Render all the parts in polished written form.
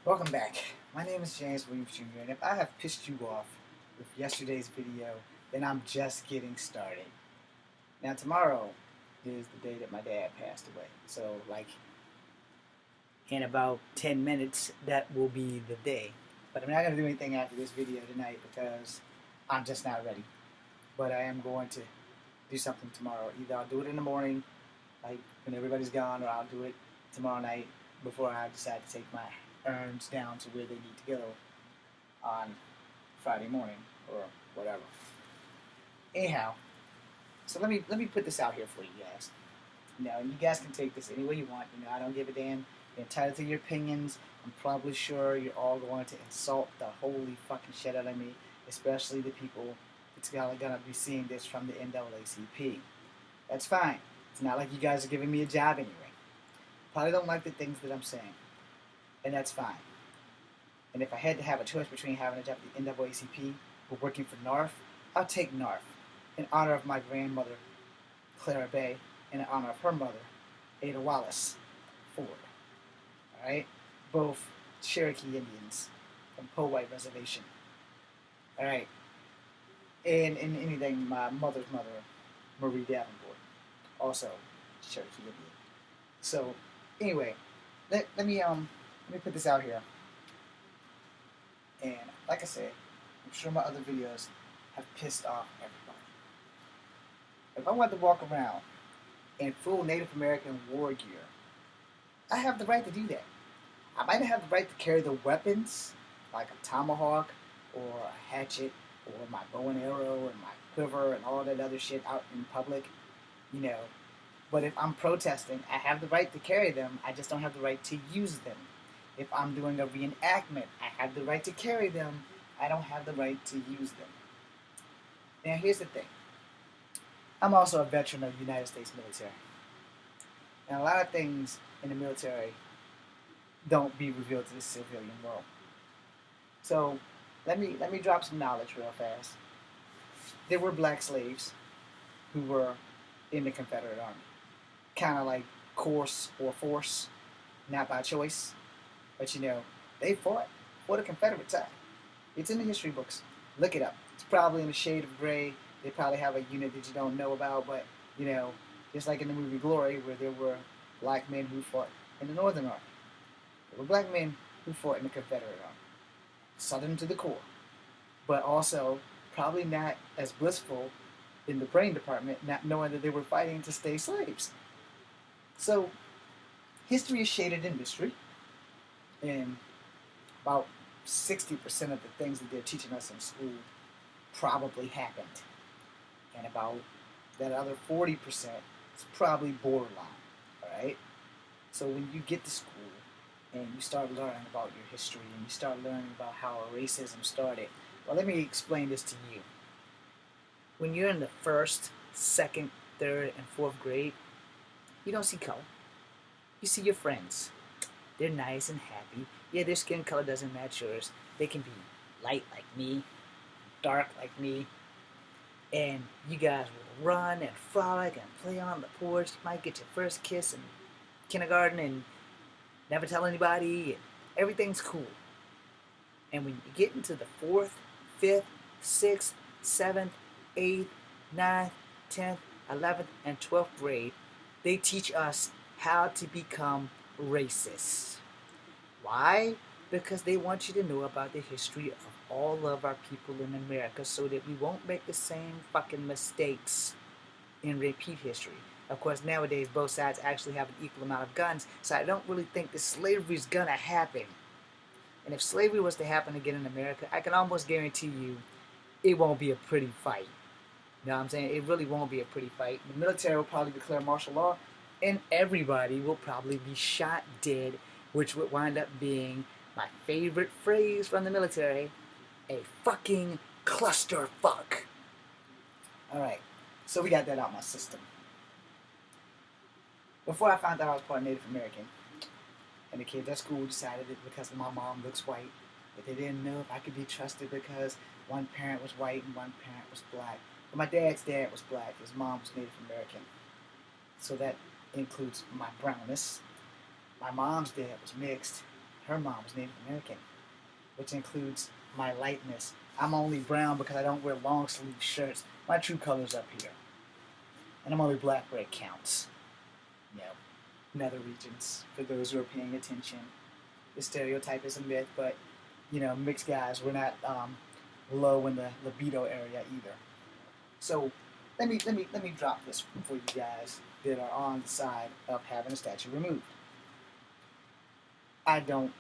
Welcome back. My name is James Williams Jr. and if I have pissed you off with yesterday's video, then I'm just getting started. Now tomorrow is the day that my dad passed away. So in about 10 minutes that will be the day. But I'm not going to do anything after this video tonight because I'm just not ready. But I am going to do something tomorrow. Either I'll do it in the morning, like when everybody's gone, or I'll do it tomorrow night before I decide to take my urns down to where they need to go on Friday morning or whatever. Anyhow, so let me put this out here for you guys. And you guys can take this any way you want. I don't give a damn. You're entitled to your opinions. I'm probably sure you're all going to insult the holy fucking shit out of me, especially the people that's gonna be seeing this from the NAACP. That's fine. It's not like you guys are giving me a job anyway. Probably don't like the things that I'm saying. And that's fine. And if I had to have a choice between having a job at the NAACP or working for NARF, I'll take NARF in honor of my grandmother, Clara Bay, and in honor of her mother, Ada Wallace Ford. Alright? Both Cherokee Indians from Powhite Reservation. Alright? And in anything, my mother's mother, Marie Davenport, also Cherokee Indian. So, anyway, let me put this out here. And like I said, I'm sure my other videos have pissed off everybody. If I want to walk around in full Native American war gear, I have the right to do that. I might have the right to carry the weapons, like a tomahawk or a hatchet or my bow and arrow and my quiver and all that other shit out in public, But if I'm protesting, I have the right to carry them. I just don't have the right to use them. If I'm doing a reenactment, I have the right to carry them. I don't have the right to use them. Now, here's the thing. I'm also a veteran of the United States military. And a lot of things in the military don't be revealed to the civilian world. So, let me drop some knowledge real fast. There were black slaves who were in the Confederate Army. Kind of like course or force, not by choice. But they fought for the Confederate side. It's in the history books. Look it up. It's probably in a shade of gray. They probably have a unit that you don't know about, but just like in the movie Glory, where there were black men who fought in the Northern Army. There were black men who fought in the Confederate Army. Southern to the core. But also probably not as blissful in the brain department, not knowing that they were fighting to stay slaves. So, history is shaded industry, and about 60% of the things that they're teaching us in school probably happened. And about that other 40% is probably borderline, alright? So when you get to school and you start learning about your history and you start learning about how racism started, well, let me explain this to you. When you're in the first, second, third, and fourth grade, you don't see color. You see your friends. They're nice and happy. Yeah, their skin color doesn't match yours. They can be light like me, dark like me, and you guys will run and frolic and play on the porch. You might get your first kiss in kindergarten and never tell anybody, and everything's cool. And when you get into the 4th, 5th, 6th, 7th, 8th, 9th, 10th, 11th, and 12th grade, they teach us how to become racist. Why? Because they want you to know about the history of all of our people in America so that we won't make the same fucking mistakes and repeat history. Of course, nowadays, both sides actually have an equal amount of guns, so I don't really think that slavery is gonna happen. And if slavery was to happen again in America, I can almost guarantee you it won't be a pretty fight. You know what I'm saying? It really won't be a pretty fight. The military will probably declare martial law, and everybody will probably be shot dead, which would wind up being my favorite phrase from the military, a fucking clusterfuck. Alright, so we got that out of my system. Before I found out I was part Native American, and the kids at school decided that because my mom looks white, that they didn't know if I could be trusted because one parent was white and one parent was black. But my dad's dad was black, his mom was Native American. So that includes my brownness. My mom's dad was mixed, Her mom was Native American, which includes my lightness. I'm only brown because I don't wear long sleeve shirts. My true color's up here. And I'm only black where it counts. You know, nether regions, for those who are paying attention. The stereotype is a myth, but, you know, mixed guys, we're not low in the libido area either. So let me drop this for you guys that are on the side of having a statue removed. I don't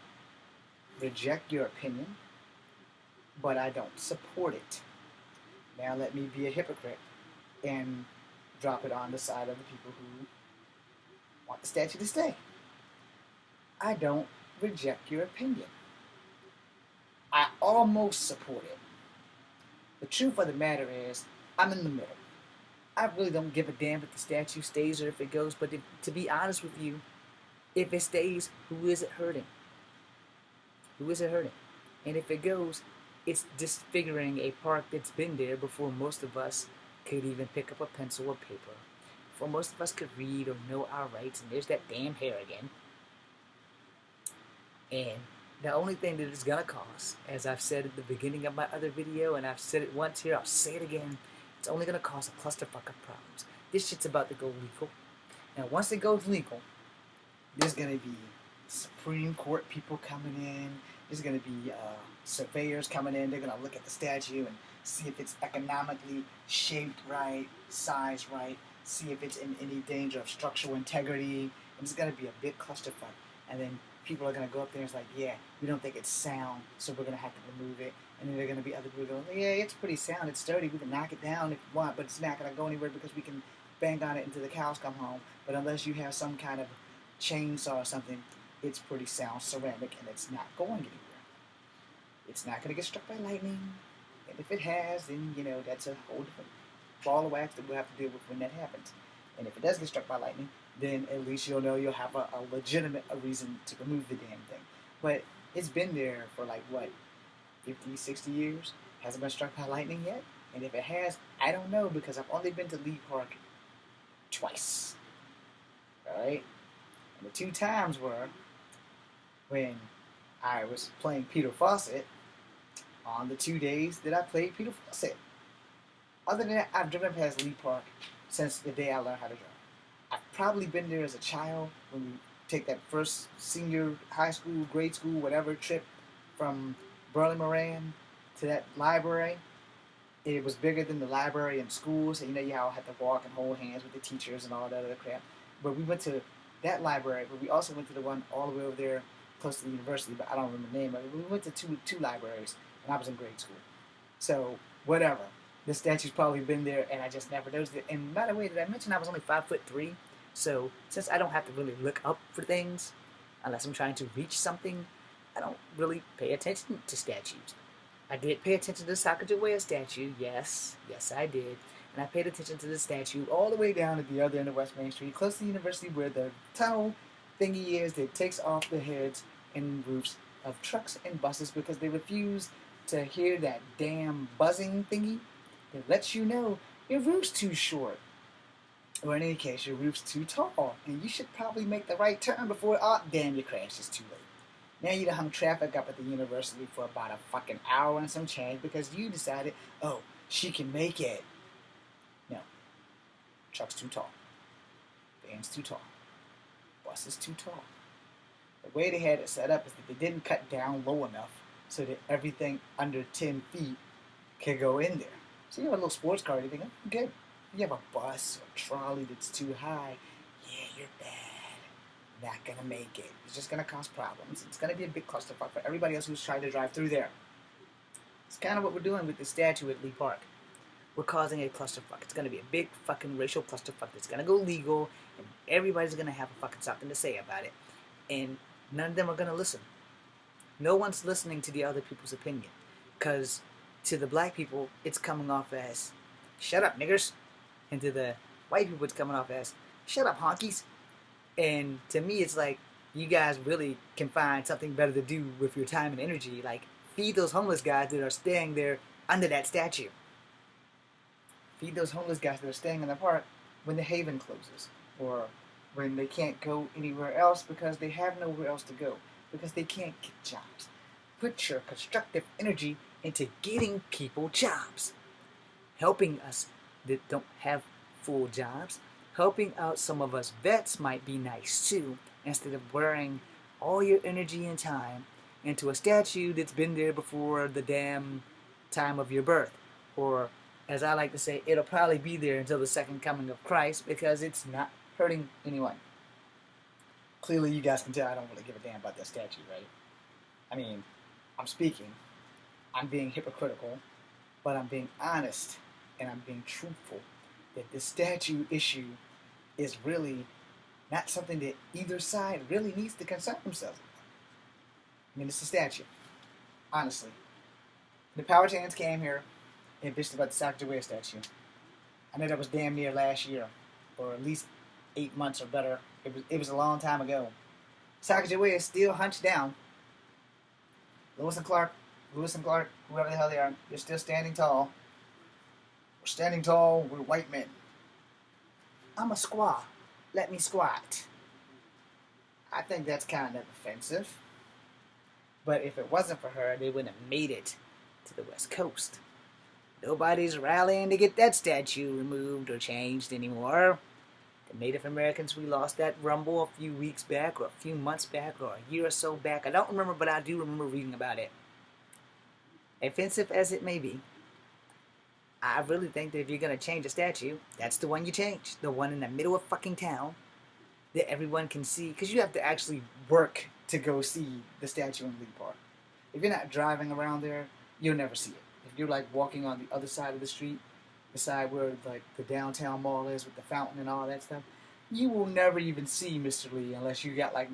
reject your opinion, but I don't support it. Now let me be a hypocrite and drop it on the side of the people who want the statue to stay. I don't reject your opinion. I almost support it. The truth of the matter is, I'm in the middle. I really don't give a damn if the statue stays or if it goes, but to be honest with you, if it stays, who is it hurting? Who is it hurting? And if it goes, it's disfiguring a park that's been there before most of us could even pick up a pencil or paper, before most of us could read or know our rights, and there's that damn hair again. And the only thing that it's gonna cost, as I've said at the beginning of my other video, and I've said it once here, I'll say it again, it's only gonna cause a clusterfuck of problems. This shit's about to go legal. Now once it goes legal, there's gonna be Supreme Court people coming in, there's gonna be surveyors coming in, they're gonna look at the statue and see if it's economically shaped right, sized right, see if it's in any danger of structural integrity, and it's gonna be a big clusterfuck. And then people are going to go up there and it's like, yeah, we don't think it's sound, so we're going to have to remove it. And then there are going to be other people going, yeah, it's pretty sound, it's sturdy, we can knock it down if you want, but it's not going to go anywhere because we can bang on it until the cows come home. But unless you have some kind of chainsaw or something, it's pretty sound ceramic and it's not going anywhere. It's not going to get struck by lightning. And if it has, then, you know, that's a whole different ball of wax that we'll have to deal with when that happens. And if it does get struck by lightning, then at least you'll know you'll have a legitimate reason to remove the damn thing. But it's been there for like, what, 50, 60 years? Hasn't been struck by lightning yet? And if it has, I don't know because I've only been to Lee Park twice. Alright? And the 2 times were when I was playing Peter Fawcett on the 2 days that I played Peter Fawcett. Other than that, I've driven past Lee Park since the day I learned how to drive. I've probably been there as a child when we take that first senior high school, grade school, whatever trip from Burley Moran to that library. It was bigger than the library in school, so you know you all had to walk and hold hands with the teachers and all that other crap. But we went to that library, but we also went to the one all the way over there close to the university, but I don't remember the name of it. We went to two libraries, and I was in grade school. So, whatever. The statue's probably been there, and I just never noticed it. And by the way, did I mention I was only 5'3"? So, since I don't have to really look up for things, unless I'm trying to reach something, I don't really pay attention to statues. I did pay attention to the Sacagawea statue, yes, I did. And I paid attention to the statue all the way down at the other end of West Main Street, close to the university where the tunnel thingy is that takes off the heads and roofs of trucks and buses because they refuse to hear that damn buzzing thingy. It lets you know your roof's too short. Or in any case, your roof's too tall. And you should probably make the right turn before, oh, damn, your crash is too late. Now you done hung traffic up at the university for about a fucking hour and some change because you decided, oh, she can make it. No. Truck's too tall. Van's too tall. Bus is too tall. The way they had it set up is that they didn't cut down low enough so that everything under 10 feet could go in there. So you have a little sports car, you think, oh, good. You have a bus or a trolley that's too high, yeah, you're bad. Not gonna make it. It's just gonna cause problems. It's gonna be a big clusterfuck for everybody else who's trying to drive through there. It's kind of what we're doing with the statue at Lee Park. We're causing a clusterfuck. It's gonna be a big fucking racial clusterfuck that's gonna go legal, and everybody's gonna have a fucking something to say about it. And none of them are gonna listen. No one's listening to the other people's opinion. Because to the black people, it's coming off as, shut up, niggers. And to the white people, it's coming off as, shut up, honkies. And to me, it's like, you guys really can find something better to do with your time and energy. Like, feed those homeless guys that are staying there under that statue. Feed those homeless guys that are staying in the park when the haven closes. Or when they can't go anywhere else because they have nowhere else to go. because they can't get jobs. Put your constructive energy into getting people jobs, helping us that don't have full jobs. Helping out some of us vets might be nice too, instead of wearing all your energy and time into a statue that's been there before the damn time of your birth. Or, as I like to say, it'll probably be there until the second coming of Christ because it's not hurting anyone. Clearly, you guys can tell I don't really give a damn about that statue, right? I mean, I'm speaking, I'm being hypocritical, but I'm being honest and I'm being truthful that the statue issue is really not something that either side really needs to concern themselves with. I mean, it's a statue, honestly. The Power Tans came here and bitched about the Sacagawea statue. I know that was damn near last year, or at least 8 months or better. It was a long time ago. Sacagawea is still hunched down. Lewis and Clark, whoever the hell they are, they're still standing tall. We're standing tall, we're white men. I'm a squaw. Let me squat. I think that's kind of offensive. But if it wasn't for her, they wouldn't have made it to the West Coast. Nobody's rallying to get that statue removed or changed anymore. The Native Americans, we lost that rumble a few weeks back, or a few months back, or a year or so back. I don't remember, but I do remember reading about it. Offensive as it may be, I really think that if you're going to change a statue, that's the one you change. The one in the middle of fucking town that everyone can see. Because you have to actually work to go see the statue in Lee Park. If you're not driving around there, you'll never see it. If you're like walking on the other side of the street, the side where like the downtown mall is with the fountain and all that stuff, you will never even see Mr. Lee unless you got like,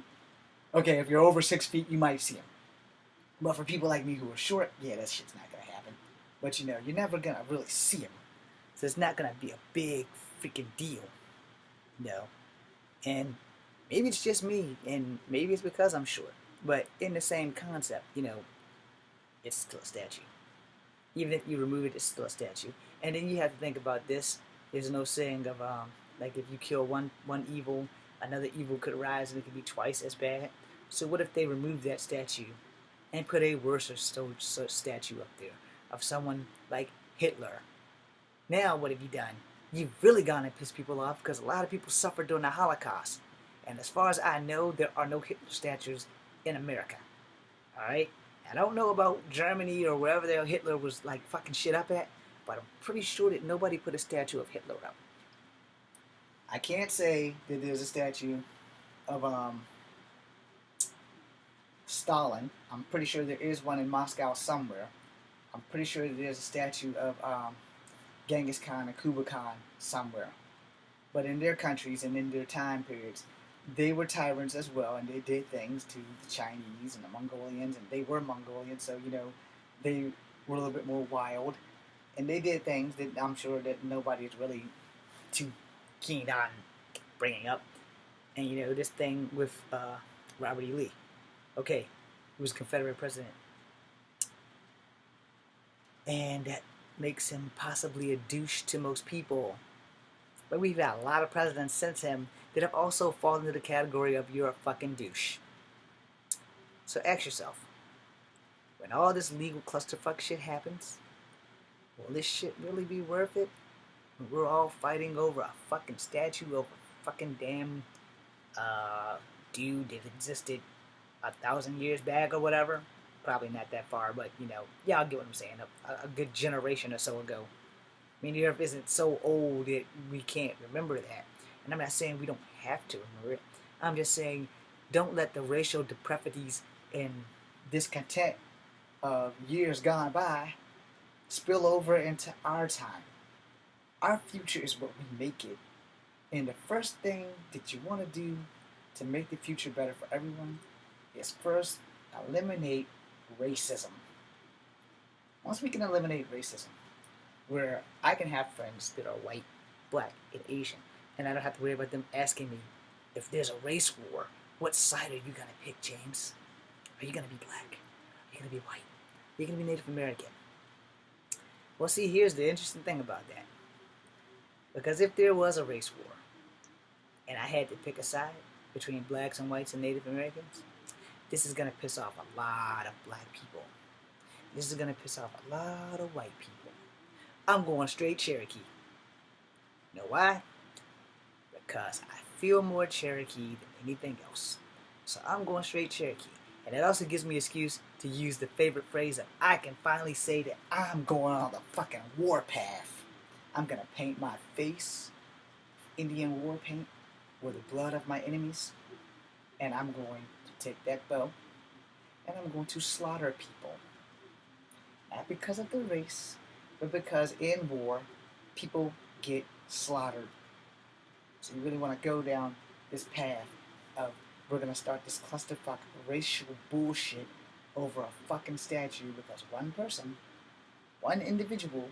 okay, if you're over 6 feet, you might see him. But for people like me who are short, yeah, that shit's not going to happen. But you know, you're never going to really see him. So it's not going to be a big freaking deal. No. And maybe it's just me, and maybe it's because I'm short. But in the same concept, you know, it's still a statue. Even if you remove it, it's still a statue. And then you have to think about this. There's no saying of, like, if you kill one evil, another evil could arise and it could be twice as bad. So what if they remove that statue and put a worse statue up there of someone like Hitler? Now what have you done? You've really gone and pissed people off because a lot of people suffered during the Holocaust. And as far as I know, there are no Hitler statues in America. Alright? I don't know about Germany or wherever the hell Hitler was like fucking shit up at, but I'm pretty sure that nobody put a statue of Hitler up. I can't say that there's a statue of Stalin. I'm pretty sure there is one in Moscow somewhere. I'm pretty sure that there's a statue of Genghis Khan and Kublai Khan somewhere. But in their countries and in their time periods, they were tyrants as well, and they did things to the Chinese and the Mongolians, and they were Mongolians, so, you know, they were a little bit more wild. And they did things that I'm sure that nobody is really too keen on bringing up. And, you know, this thing with Robert E. Lee. Okay, he was a Confederate president. And that makes him possibly a douche to most people. But we've had a lot of presidents since him that have also fallen into the category of you're a fucking douche. So ask yourself, when all this legal clusterfuck shit happens, will this shit really be worth it? When we're all fighting over a fucking statue over a fucking damn dude that existed 1,000 years back or whatever? Probably not that far, but you know, y'all get what I'm saying. A good generation or so ago. I mean, the earth isn't so old that we can't remember that. And I'm not saying we don't have to remember it. I'm just saying don't let the racial depravities and discontent of years gone by spill over into our time. Our future is what we make it. And the first thing that you want to do to make the future better for everyone is first eliminate racism. Once we can eliminate racism, where I can have friends that are white, black, and Asian, and I don't have to worry about them asking me, if there's a race war, what side are you going to pick, James? Are you going to be black? Are you going to be white? Are you going to be Native American? Well, see, here's the interesting thing about that. Because if there was a race war, and I had to pick a side between blacks and whites and Native Americans, This is going to piss off a lot of black people. This is going to piss off a lot of white people. I'm going straight Cherokee. You know why? Because I feel more Cherokee than anything else. So I'm going straight Cherokee. And it also gives me an excuse to use the favorite phrase that I can finally say that I'm going on the fucking warpath. I'm going to paint my face Indian war paint with the blood of my enemies. And I'm going to take that bow and I'm going to slaughter people. Not because of the race, but because in war, people get slaughtered. So you really want to go down this path of we're going to start this clusterfuck racial bullshit over a fucking statue because one person, one individual,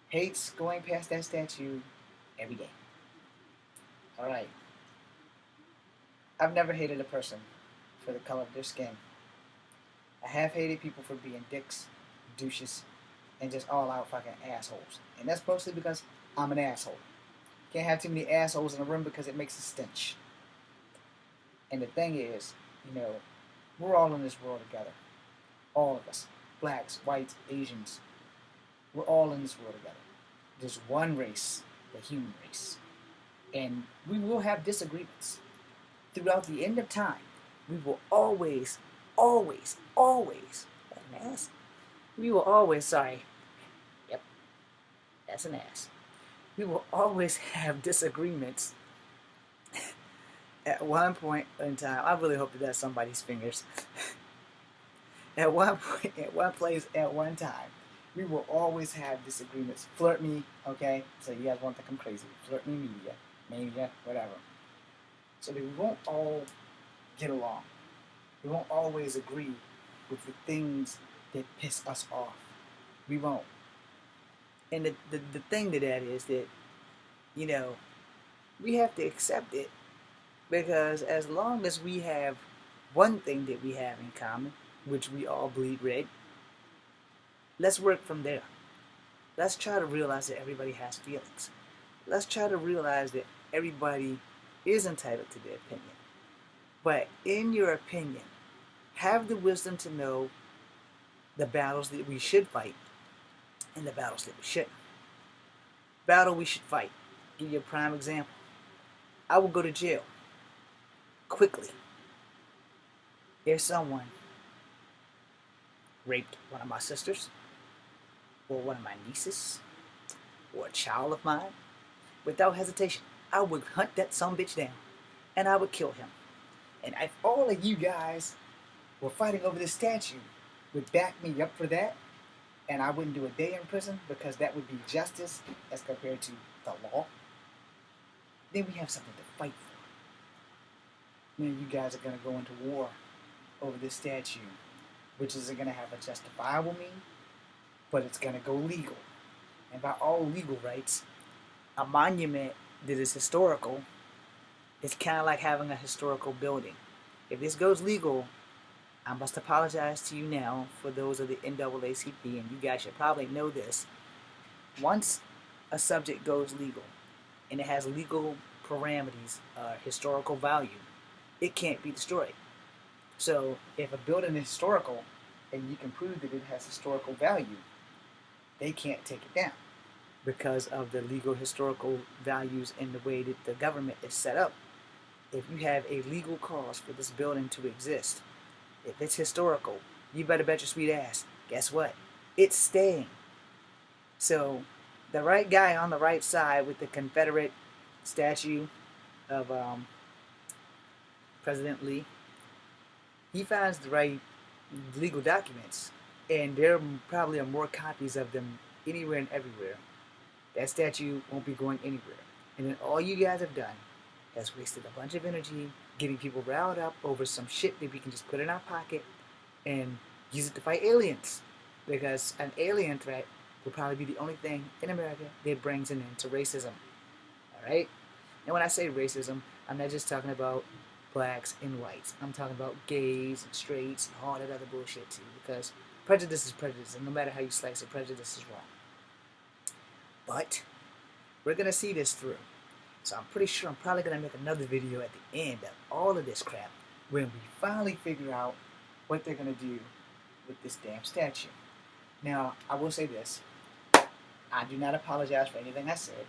hates going past that statue every day. Alright. I've never hated a person for the color of their skin. I have hated people for being dicks, douches, and just all-out fucking assholes. And that's mostly because I'm an asshole. Can't have too many assholes in a room because it makes a stench. And the thing is, you know, we're all in this world together. All of us. Blacks, whites, Asians. We're all in this world together. There's one race, the human race. And we will have disagreements. Throughout the end of time, we will always, that's an ass. We will always, that's an ass. We will always have disagreements at one point in time. I really hope that that's somebody's fingers. At one point, at one place, at one time, we will always have disagreements. Flirt me, okay? So you guys won't think I'm crazy. Flirt me, mania, whatever. So that we won't all get along. We won't always agree with the things that piss us off. We won't. And the thing to that is that, you know, we have to accept it because as long as we have one thing that we have in common, which we all bleed red, let's work from there. Let's try to realize that everybody has feelings. Let's try to realize that everybody is entitled to their opinion. But in your opinion, have the wisdom to know the battles that we should fight and the battles that we shouldn't. Battle we should fight. Give you a prime example. I will go to jail quickly if someone raped one of my sisters or one of my nieces or a child of mine. Without hesitation, I would hunt that sumbitch down and I would kill him. And if all of you guys were fighting over this statue would back me up for that, and I wouldn't do a day in prison because that would be justice as compared to the law, then we have something to fight for. You know, you guys are going to go into war over this statue, which isn't going to have a justifiable meaning, but it's going to go legal. And by all legal rights, a monument that is historical is kind of like having a historical building. If this goes legal, I must apologize to you now for those of the NAACP, and you guys should probably know this. Once a subject goes legal, and it has legal parameters, historical value, it can't be destroyed. So if a building is historical, and you can prove that it has historical value, they can't take it down because of the legal historical values and the way that the government is set up. If you have a legal cause for this building to exist, if it's historical, you better bet your sweet ass. Guess what? It's staying. So, the right guy on the right side with the Confederate statue of President Lee, he finds the right legal documents, and there probably are more copies of them anywhere and everywhere. That statue won't be going anywhere. And then all you guys have done has wasted a bunch of energy getting people riled up over some shit that we can just put in our pocket and use it to fight aliens. Because an alien threat will probably be the only thing in America that brings an end to racism. Alright? And when I say racism, I'm not just talking about blacks and whites. I'm talking about gays and straights and all that other bullshit too. Because prejudice is prejudice, and no matter how you slice it, prejudice is wrong. But we're going to see this through. So I'm pretty sure I'm probably going to make another video at the end of all of this crap when we finally figure out what they're going to do with this damn statue. Now, I will say this. I do not apologize for anything I said.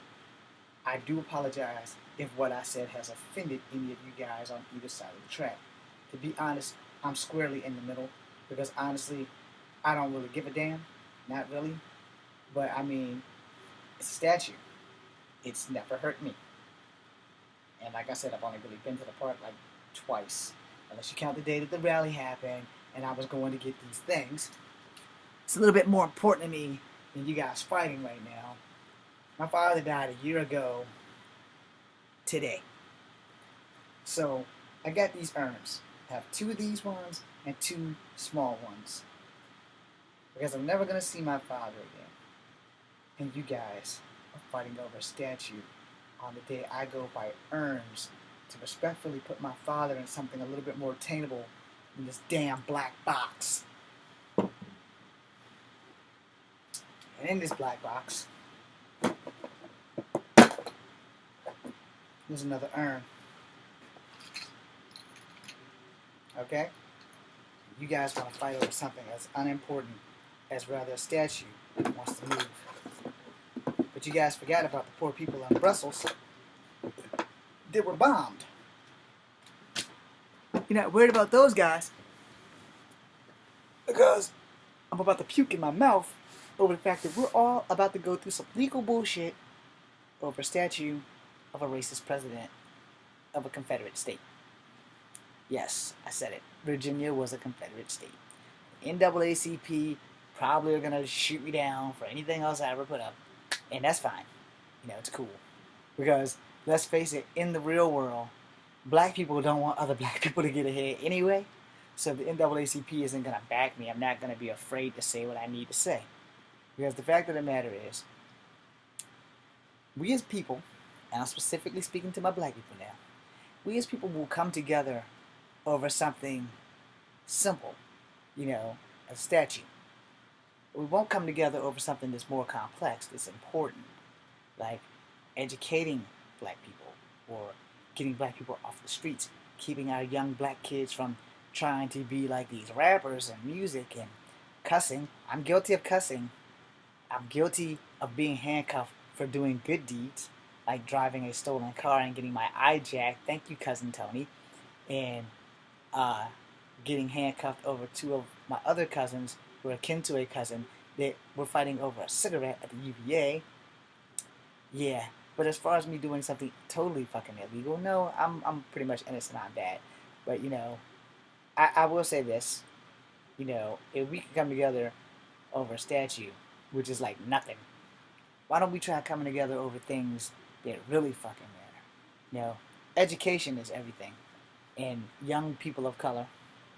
I do apologize if what I said has offended any of you guys on either side of the track. To be honest, I'm squarely in the middle because honestly, I don't really give a damn. Not really. But I mean, it's a statue. It's never hurt me. And like I said, I've only really been to the park like twice. Unless you count the day that the rally happened and I was going to get these things. It's a little bit more important to me than you guys fighting right now. My father died a year ago today. So I got these urns. I have 2 of these ones and 2 small ones. Because I'm never going to see my father again. And you guys are fighting over a statue on the day I go buy urns to respectfully put my father in something a little bit more attainable than this damn black box. And in this black box, there's another urn. Okay? You guys want to fight over something as unimportant as rather a statue wants to move. But you guys forgot about the poor people in Brussels that were bombed. You're not worried about those guys because I'm about to puke in my mouth over the fact that we're all about to go through some legal bullshit over a statue of a racist president of a Confederate state. Yes, I said it. Virginia was a Confederate state. NAACP probably are going to shoot me down for anything else I ever put up. And that's fine. You know, it's cool. Because, let's face it, in the real world, black people don't want other black people to get ahead anyway. So if the NAACP isn't going to back me, I'm not going to be afraid to say what I need to say. Because the fact of the matter is, we as people, and I'm specifically speaking to my black people now, we as people will come together over something simple, you know, a statue. We won't come together over something that's more complex, that's important, like educating black people or getting black people off the streets, keeping our young black kids from trying to be like these rappers and music and cussing. I'm guilty of cussing. I'm guilty of being handcuffed for doing good deeds, like driving a stolen car and getting my eye jacked. Thank you, Cousin Tony. And getting handcuffed over 2 of my other cousins who are akin to a cousin that were fighting over a cigarette at the UVA. Yeah, but as far as me doing something totally fucking illegal, no, I'm pretty much innocent on that. But, you know, I will say this. You know, if we could come together over a statue, which is like nothing, why don't we try coming together over things that really fucking matter? You know, education is everything. And young people of color,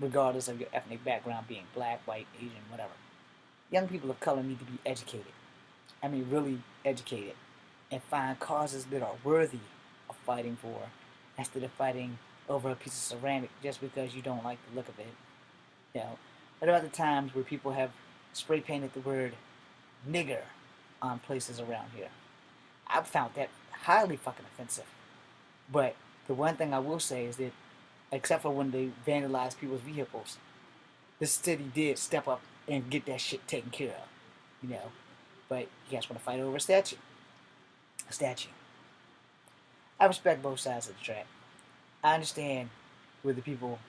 regardless of your ethnic background, being black, white, Asian, whatever, young people of color need to be educated. I mean, really educated. And find causes that are worthy of fighting for, instead of fighting over a piece of ceramic just because you don't like the look of it. You know, what about the times where people have spray painted the word nigger on places around here? I've found that highly fucking offensive. But the one thing I will say is that, except for when they vandalized people's vehicles, the city did step up and get that shit taken care of. You know, but you guys want to fight over a statue? A statue. I respect both sides of the track. I understand where the people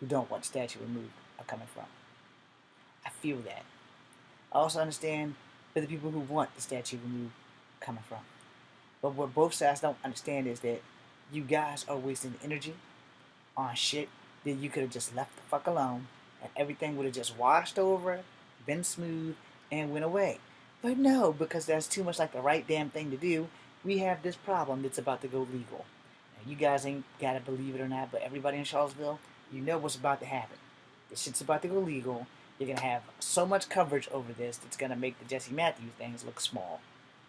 who don't want the statue removed are coming from. I feel that. I also understand where the people who want the statue removed are coming from. But what both sides don't understand is that you guys are wasting energy on shit that you could have just left the fuck alone and everything would have just washed over, been smooth, and went away. But no, because that's too much like the right damn thing to do, we have this problem that's about to go legal. Now, you guys ain't gotta believe it or not, but everybody in Charlottesville, you know what's about to happen. This shit's about to go legal. You're gonna have so much coverage over this that's gonna make the Jesse Matthews things look small.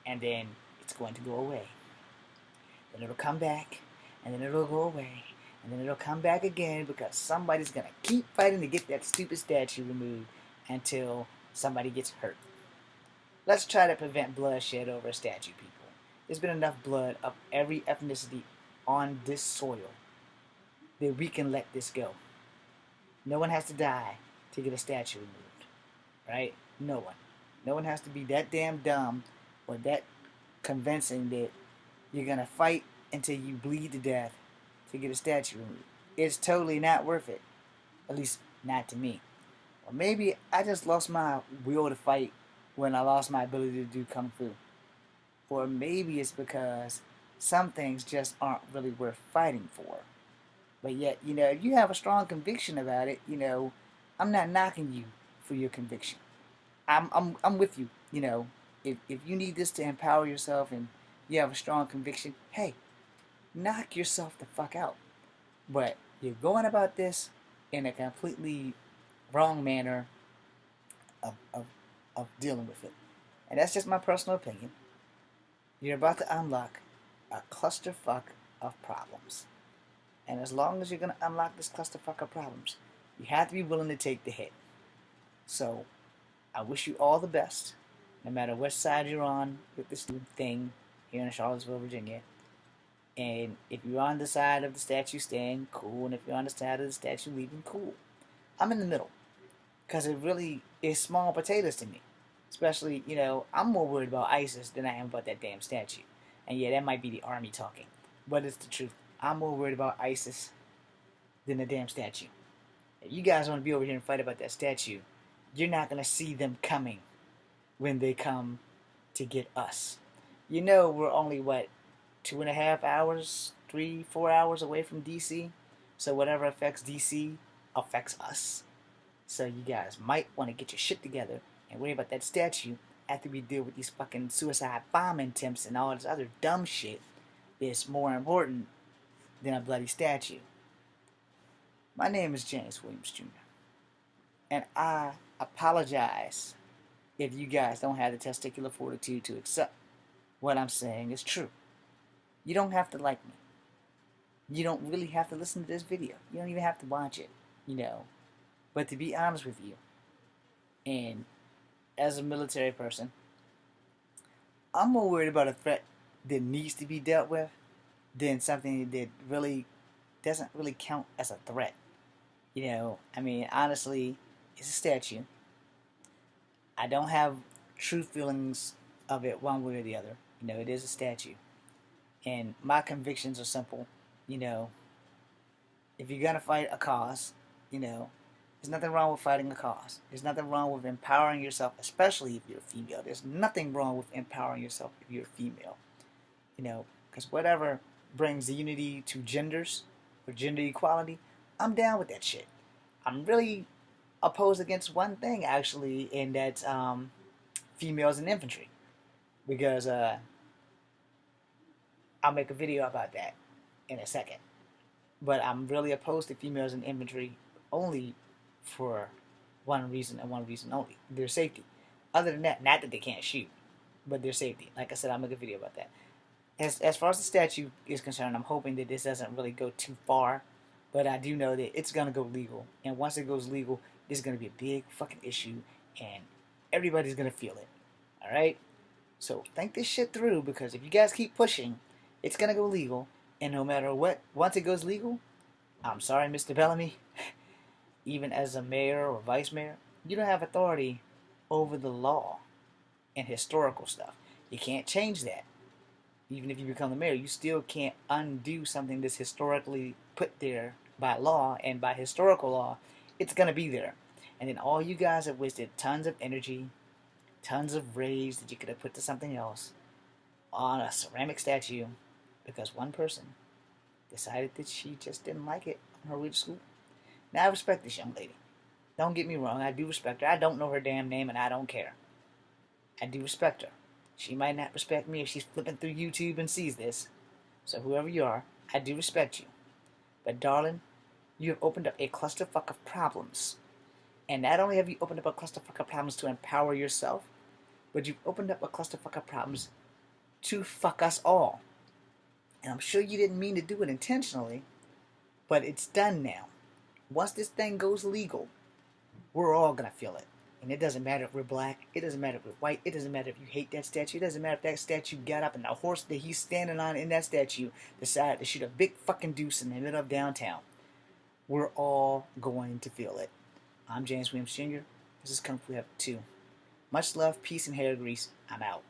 And then it's going to go away. Then it'll come back, and then it'll go away, and then it'll come back again because somebody's gonna keep fighting to get that stupid statue removed until somebody gets hurt. Let's try to prevent bloodshed over a statue, people. There's been enough blood of every ethnicity on this soil that we can let this go. No one has to die to get a statue removed, right? No one. No one has to be that damn dumb or that convincing that you're gonna fight until you bleed to death to get a statue removed. It's totally not worth it. At least not to me. Or maybe I just lost my will to fight when I lost my ability to do kung fu. Or maybe it's because some things just aren't really worth fighting for. But yet, if you have a strong conviction about it, I'm not knocking you for your conviction. I'm with you. If you need this to empower yourself and you have a strong conviction, hey, knock yourself the fuck out. But you're going about this in a completely wrong manner of dealing with it. And that's just my personal opinion. You're about to unlock a clusterfuck of problems. And as long as you're going to unlock this clusterfuck of problems, you have to be willing to take the hit. So, I wish you all the best, no matter which side you're on with this thing here in Charlottesville, Virginia. And if you're on the side of the statue staying, cool. And if you're on the side of the statue leaving, cool. I'm in the middle. Because it really is small potatoes to me. Especially, I'm more worried about ISIS than I am about that damn statue. And yeah, that might be the army talking. But it's the truth. I'm more worried about ISIS than the damn statue. If you guys want to be over here and fight about that statue, you're not going to see them coming when they come to get us. We're only, 2.5 hours, 3-4 hours away from DC? So whatever affects DC affects us. So you guys might want to get your shit together and worry about that statue after we deal with these fucking suicide bombing attempts and all this other dumb shit that's more important than a bloody statue. My name is James Williams Jr. And I apologize if you guys don't have the testicular fortitude to accept what I'm saying is true. You don't have to like me. You don't really have to listen to this video. You don't even have to watch it, But to be honest with you, and as a military person, I'm more worried about a threat that needs to be dealt with than something that really doesn't really count as a threat. Honestly, it's a statue. I don't have true feelings of it one way or the other. It is a statue. And my convictions are simple. If you're going to fight a cause, there's nothing wrong with fighting a cause. There's nothing wrong with empowering yourself, especially if you're a female. There's nothing wrong with empowering yourself if you're a female. Because whatever brings the unity to genders, or gender equality, I'm down with that shit. I'm really opposed against one thing, actually, and that's females in infantry. Because I'll make a video about that in a second. But I'm really opposed to females in infantry only for one reason and one reason only. Their safety. Other than that, not that they can't shoot, but their safety. Like I said, I'll make a video about that. As far as the statue is concerned, I'm hoping that this doesn't really go too far. But I do know that it's going to go legal. And once it goes legal, this is going to be a big fucking issue. And everybody's going to feel it. Alright? So think this shit through, because if you guys keep pushing, it's going to go legal. And no matter what, once it goes legal, I'm sorry, Mr. Bellamy, even as a mayor or vice mayor, you don't have authority over the law and historical stuff. You can't change that. Even if you become the mayor, you still can't undo something that's historically put there by law and by historical law. It's going to be there. And then all you guys have wasted tons of energy, tons of rage that you could have put to something else on a ceramic statue because one person decided that she just didn't like it on her way to school. Now, I respect this young lady. Don't get me wrong, I do respect her. I don't know her damn name and I don't care. I do respect her. She might not respect me if she's flipping through YouTube and sees this. So whoever you are, I do respect you. But darling, you have opened up a clusterfuck of problems. And not only have you opened up a clusterfuck of problems to empower yourself, but you've opened up a clusterfuck of problems to fuck us all. And I'm sure you didn't mean to do it intentionally, but it's done now. Once this thing goes legal, we're all going to feel it. And it doesn't matter if we're black, it doesn't matter if we're white, it doesn't matter if you hate that statue, it doesn't matter if that statue got up and the horse that he's standing on in that statue decided to shoot a big fucking deuce in the middle of downtown. We're all going to feel it. I'm James Williams Jr. This is Kung Fu Have 2. Much love, peace, and hair grease. I'm out.